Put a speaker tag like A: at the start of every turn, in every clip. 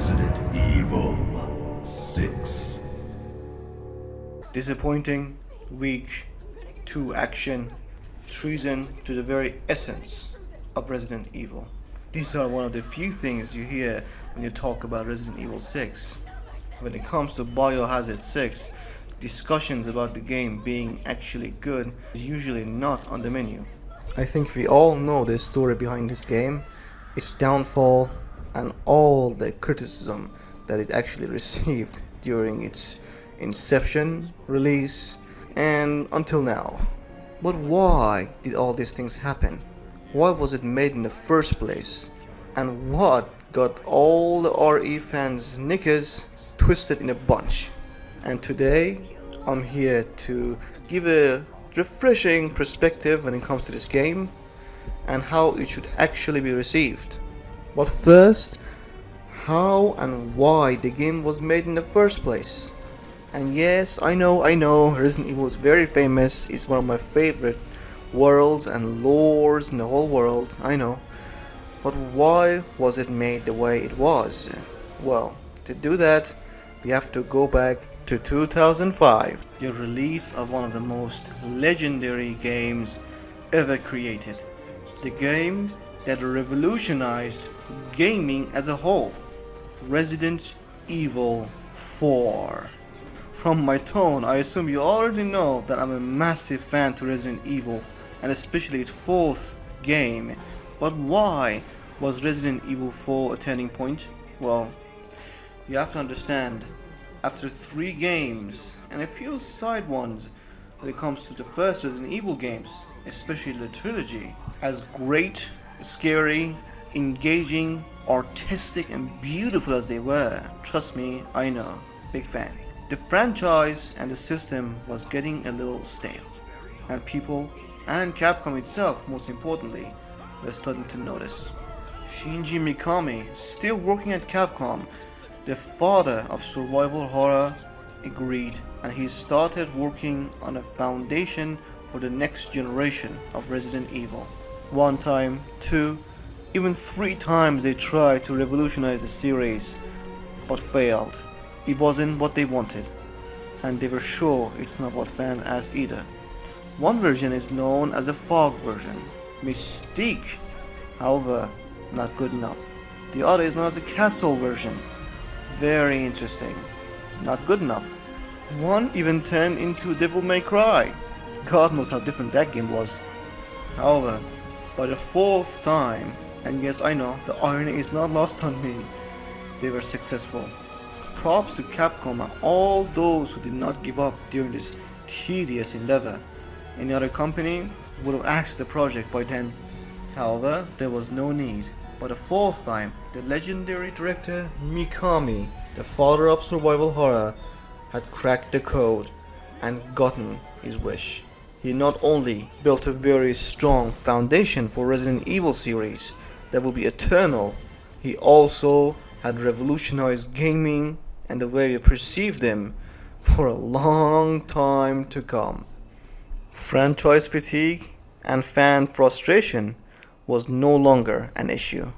A: Resident Evil 6.
B: Disappointing, weak, too action, treason to the very essence of Resident Evil. These are one of the few things you hear when you talk about Resident Evil 6. When it comes to Biohazard 6, discussions about the game being actually good is usually not on the menu. I think we all know the story behind this game, its downfall, and all the criticism that it actually received during its inception, release, and until now. But why did all these things happen? Why was it made in the first place? And what got all the RE fans' knickers twisted in a bunch? And today, I'm here to give a refreshing perspective when it comes to this game and how it should actually be received. But first, how and why the game was made in the first place. And yes, I know, Resident Evil is very famous. It's one of my favorite worlds and lores in the whole world, I know. But why was it made the way it was? Well, to do that, we have to go back to 2005, the release of one of the most legendary games ever created. The game that revolutionized gaming as a whole, Resident Evil 4. From my tone, I assume you already know that I'm a massive fan to Resident Evil, and especially its fourth game. But why was Resident Evil 4 a turning point? Well, you have to understand, after 3 games and a few side ones when it comes to the first Resident Evil games, especially the trilogy, as great, scary, engaging, artistic and beautiful as they were, trust me, I know, big fan. The franchise and the system was getting a little stale, and people, and Capcom itself most importantly, were starting to notice. Shinji Mikami, still working at Capcom, the father of survival horror, agreed, and he started working on a foundation for the next generation of Resident Evil. 1 time, 2, even 3 times they tried to revolutionize the series, but failed. It wasn't what they wanted, and they were sure it's not what fans asked either. One version is known as the Fog version, Mystique, however, not good enough. The other is known as the Castle version, very interesting, not good enough. One even turned into Devil May Cry, God knows how different that game was. However, by the 4th time, and yes I know, the irony is not lost on me, they were successful. Props to Capcom and all those who did not give up during this tedious endeavor. Any other company would have axed the project by then. However, there was no need. By the 4th time, the legendary director Mikami, the father of survival horror, had cracked the code and gotten his wish. He not only built a very strong foundation for Resident Evil series that will be eternal, he also had revolutionized gaming and the way we perceive them for a long time to come. Franchise fatigue and fan frustration was no longer an issue.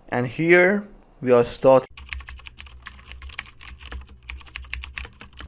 B: And here we are starting.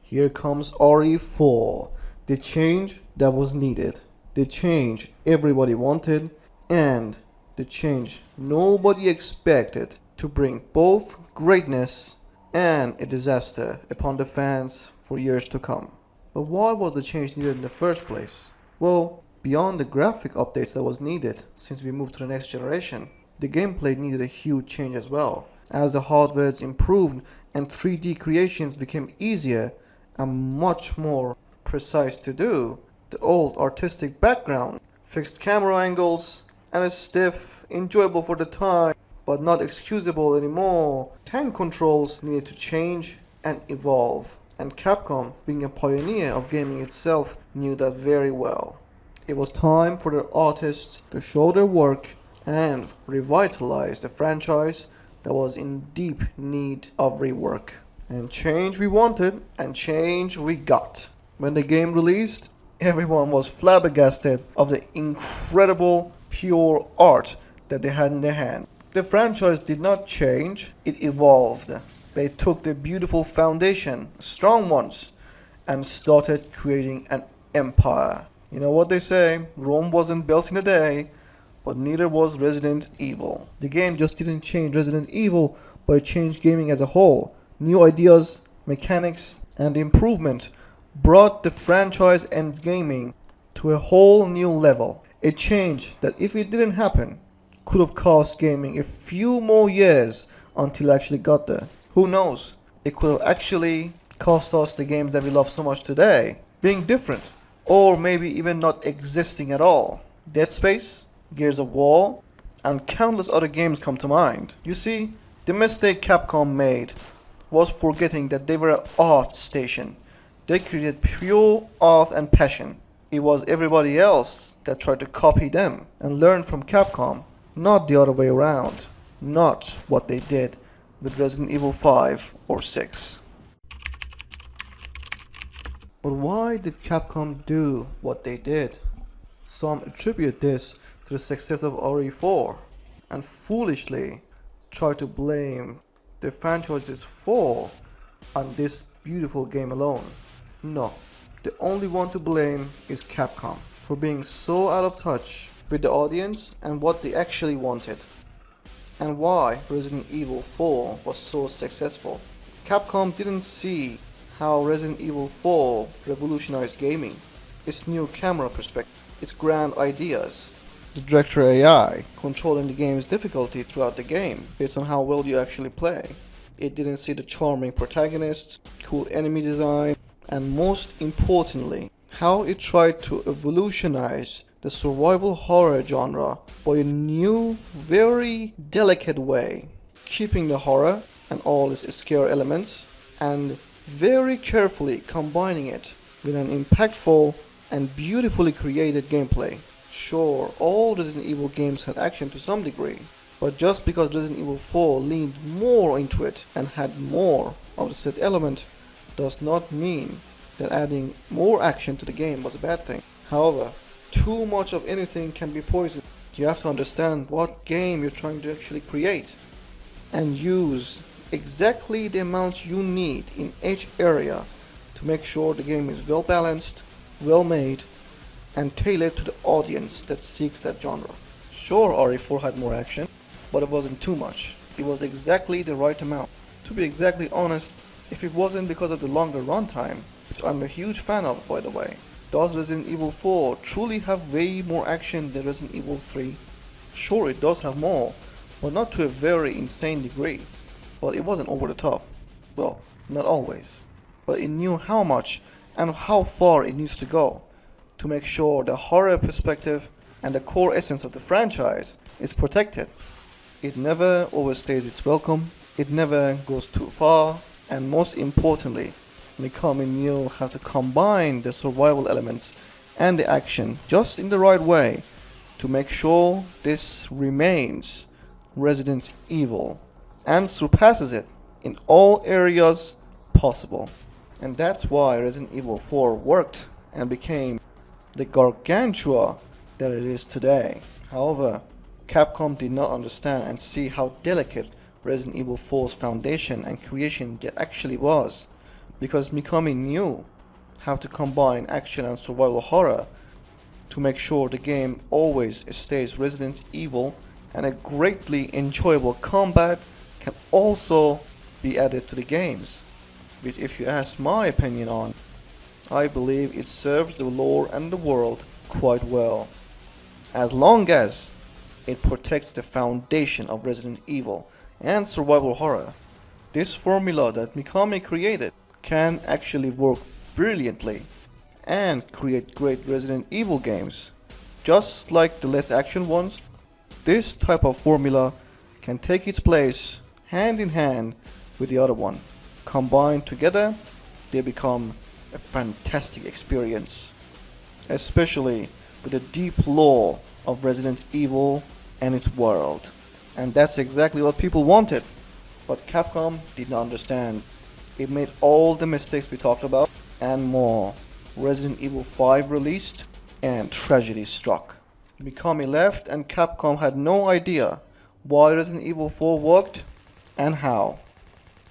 B: Here comes RE4, the change that was needed, the change everybody wanted, and the change nobody expected to bring both greatness and a disaster upon the fans for years to come. But why was the change needed in the first place? Well, beyond the graphic updates that was needed since we moved to the next generation, the gameplay needed a huge change as well. As the hardware improved and 3D creations became easier and much more precise to do, the old artistic background, fixed camera angles, and a stiff, enjoyable for the time, but not excusable anymore, tank controls needed to change and evolve. And Capcom, being a pioneer of gaming itself, knew that very well. It was time for the artists to show their work and revitalize the franchise that was in deep need of rework. And change we wanted, and change we got. When the game released, everyone was flabbergasted of the incredible pure art that they had in their hand. The franchise did not change, it evolved. They took the beautiful foundation, strong ones, and started creating an empire. You know what they say, Rome wasn't built in a day, but neither was Resident Evil. The game just didn't change Resident Evil, but it changed gaming as a whole. New ideas, mechanics, and improvement brought the franchise and gaming to a whole new level. A change that, if it didn't happen, could have cost gaming a few more years until it actually got there. Who knows? It could have actually cost us the games that we love so much today being different, or maybe even not existing at all. Dead Space, Gears of War, and countless other games come to mind. You see, the mistake Capcom made was forgetting that they were an art station. They created pure art and passion. It was everybody else that tried to copy them and learn from Capcom, not the other way around. Not what they did with Resident Evil 5 or 6. But why did Capcom do what they did? Some attribute this to the success of RE4 and foolishly try to blame the franchise's fall on this beautiful game alone. No, the only one to blame is Capcom for being so out of touch with the audience and what they actually wanted, and why Resident Evil 4 was so successful. Capcom didn't see how Resident Evil 4 revolutionized gaming, its new camera perspective, its grand ideas, the director AI controlling the game's difficulty throughout the game based on how well you actually play. It didn't see the charming protagonists, cool enemy design, and most importantly, how it tried to evolutionize the survival horror genre by a new, very delicate way, keeping the horror and all its scare elements and very carefully combining it with an impactful and beautifully created gameplay. Sure, all Resident Evil games had action to some degree, but just because Resident Evil 4 leaned more into it and had more of the set element does not mean that adding more action to the game was a bad thing. However, too much of anything can be poison. You have to understand what game you're trying to actually create and use exactly the amount you need in each area to make sure the game is well balanced, well made, and tailored to the audience that seeks that genre. Sure, RE4 had more action, but it wasn't too much. It was exactly the right amount. To be exactly honest, if it wasn't because of the longer runtime, which I'm a huge fan of by the way, does Resident Evil 4 truly have way more action than Resident Evil 3? Sure, it does have more, but not to a very insane degree. But it wasn't over the top. Well, not always. But it knew how much and how far it needs to go to make sure the horror perspective and the core essence of the franchise is protected. It never overstays its welcome, it never goes too far, and most importantly, Mikami knew how to combine the survival elements and the action just in the right way to make sure this remains Resident Evil and surpasses it in all areas possible. And that's why Resident Evil 4 worked and became the gargantua that it is today. However, Capcom did not understand and see how delicate Resident Evil 4's foundation and creation actually was, because Mikami knew how to combine action and survival horror to make sure the game always stays Resident Evil, and a greatly enjoyable combat can also be added to the games, which, if you ask my opinion on, I believe it serves the lore and the world quite well, as long as it protects the foundation of Resident Evil and survival horror. This formula that Mikami created can actually work brilliantly and create great Resident Evil games. Just like the less action ones, this type of formula can take its place hand in hand with the other one. Combined together, they become a fantastic experience, especially with the deep lore of Resident Evil and its world. And that's exactly what people wanted, but Capcom did not understand. It made all the mistakes we talked about and more. Resident Evil 5 released and tragedy struck. Mikami left and Capcom had no idea why Resident Evil 4 worked and how.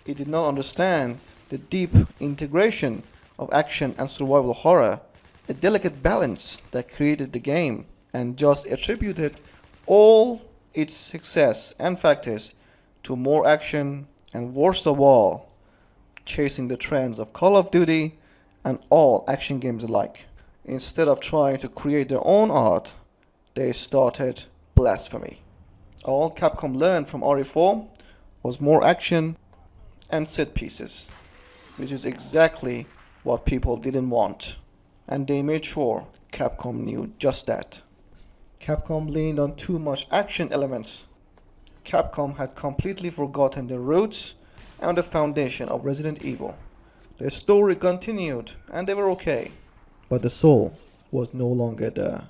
B: It did not understand the deep integration of action and survival horror, a delicate balance that created the game, and just attributed all its success and factors to more action and, worst of all, chasing the trends of Call of Duty and all action games alike. Instead of trying to create their own art, they started blasphemy. All Capcom learned from RE4 was more action and set pieces, which is exactly what people didn't want. And they made sure Capcom knew just that. Capcom leaned on too much action elements. Capcom had completely forgotten the roots and the foundation of Resident Evil. The story continued and they were okay, but the soul was no longer there.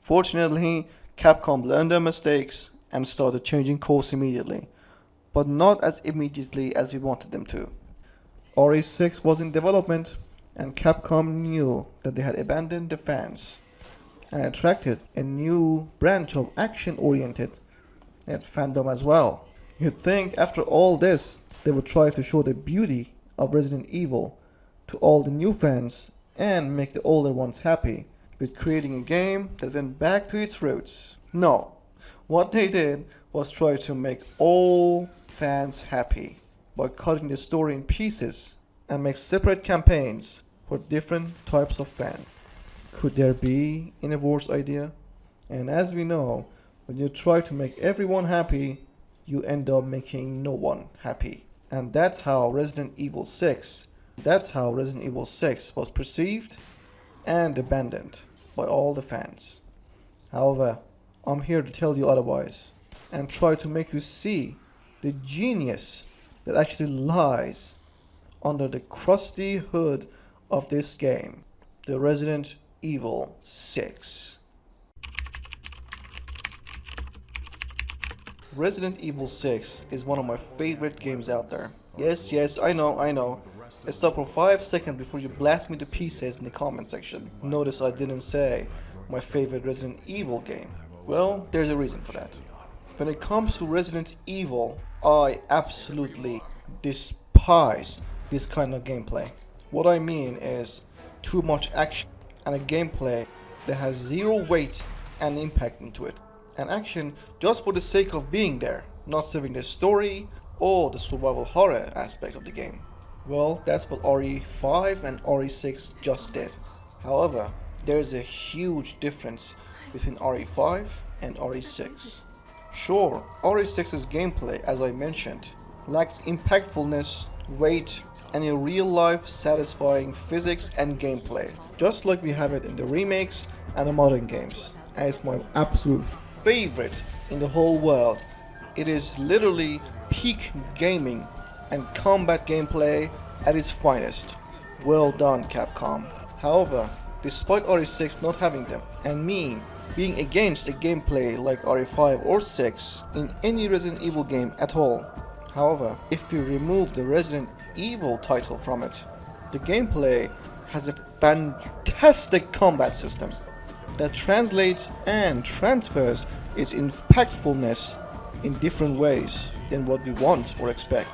B: Fortunately, Capcom learned their mistakes and started changing course immediately, but not as immediately as we wanted them to. RE6 was in development and Capcom knew that they had abandoned the fans and attracted a new branch of action-oriented fandom as well. You'd think after all this, they would try to show the beauty of Resident Evil to all the new fans and make the older ones happy with creating a game that went back to its roots. No, what they did was try to make all fans happy by cutting the story in pieces and make separate campaigns for different types of fans. Could there be any worse idea? And as we know, when you try to make everyone happy, you end up making no one happy. And that's how Resident Evil 6 was perceived and abandoned by all the fans. However, I'm here to tell you otherwise and try to make you see the genius that actually lies under the crusty hood of this game, the Resident Evil 6. Resident Evil 6 is one of my favorite games out there. Yes, I know. Stop for 5 seconds before you blast me to pieces in the comment section. Notice I didn't say my favorite Resident Evil game. Well, there's a reason for that. When it comes to Resident Evil, I absolutely despise this kind of gameplay. What I mean is too much action and a gameplay that has zero weight and impact into it. And action just for the sake of being there, not serving the story or the survival horror aspect of the game. Well, that's what RE5 and RE6 just did. However, there is a huge difference between RE5 and RE6. Sure, RE6's gameplay, as I mentioned, lacks impactfulness, weight, and a real-life satisfying physics and gameplay, just like we have it in the remakes and the modern games. And it's my absolute favorite in the whole world. It is literally peak gaming and combat gameplay at its finest. Well done, Capcom. However, despite RE6 not having them, and me being against a gameplay like RE5 or 6 in any Resident Evil game at all, however, if you remove the Resident Evil title from it, the gameplay has a fantastic combat system that translates and transfers its impactfulness in different ways than what we want or expect.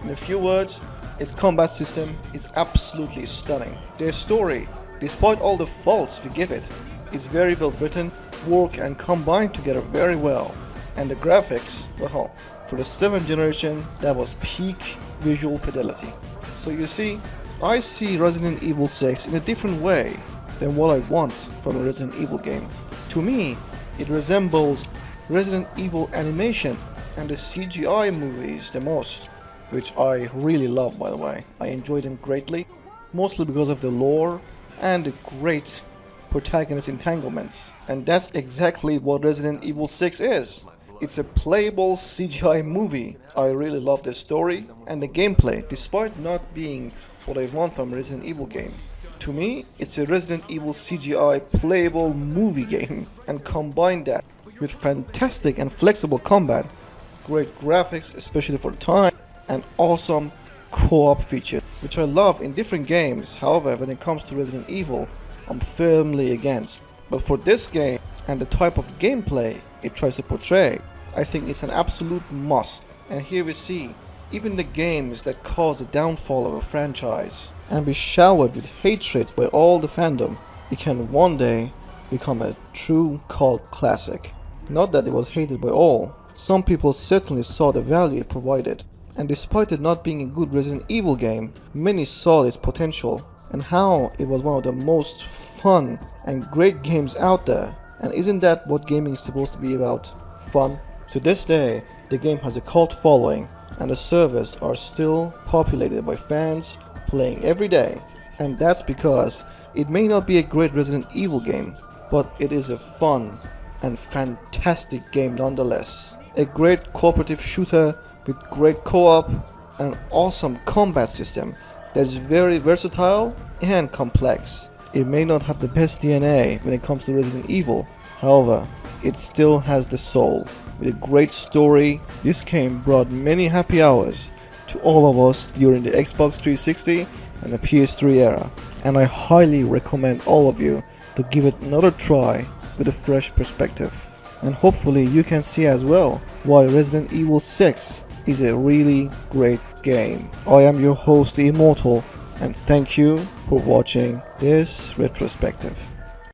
B: In a few words, its combat system is absolutely stunning. Their story, despite all the faults we give it, is very well written, work and combined together very well. And the graphics, well, for the 7th generation, that was peak visual fidelity. So you see, I see Resident Evil 6 in a different way than what I want from a Resident Evil game. To me, it resembles Resident Evil animation and the CGI movies the most, which I really love, by the way. I enjoy them greatly, mostly because of the lore and the great protagonist entanglements. And that's exactly what Resident Evil 6 is. It's a playable CGI movie. I really love the story and the gameplay, despite not being what I want from a Resident Evil game. To me, it's a Resident Evil CGI playable movie game, and combine that with fantastic and flexible combat, great graphics, especially for the time, and awesome co-op features, which I love in different games. However, when it comes to Resident Evil, I'm firmly against. But for this game and the type of gameplay it tries to portray, I think it's an absolute must. And here we see
C: even the games that cause the downfall of a franchise and be showered with hatred by all the fandom, it can one day become a true cult classic. Not that it was hated by all, some people certainly saw the value it provided, and despite it not being a good Resident Evil game, many saw its potential and how it was one of the most fun and great games out there. And isn't that what gaming is supposed to be about? Fun? To this day, the game has a cult following and the servers are still populated by fans playing every day. And that's because it may not be a great Resident Evil game, but it is a fun and fantastic game nonetheless. A great cooperative shooter with great co-op and an awesome combat system that is very versatile and complex. It may not have the best DNA when it comes to Resident Evil, however, it still has the soul. With a great story, this game brought many happy hours to all of us during the Xbox 360 and the PS3 era, and I highly recommend all of you to give it another try with a fresh perspective. And hopefully you can see as well why Resident Evil 6 is a really great game. I am your host, The Immortal, and thank you for watching this retrospective.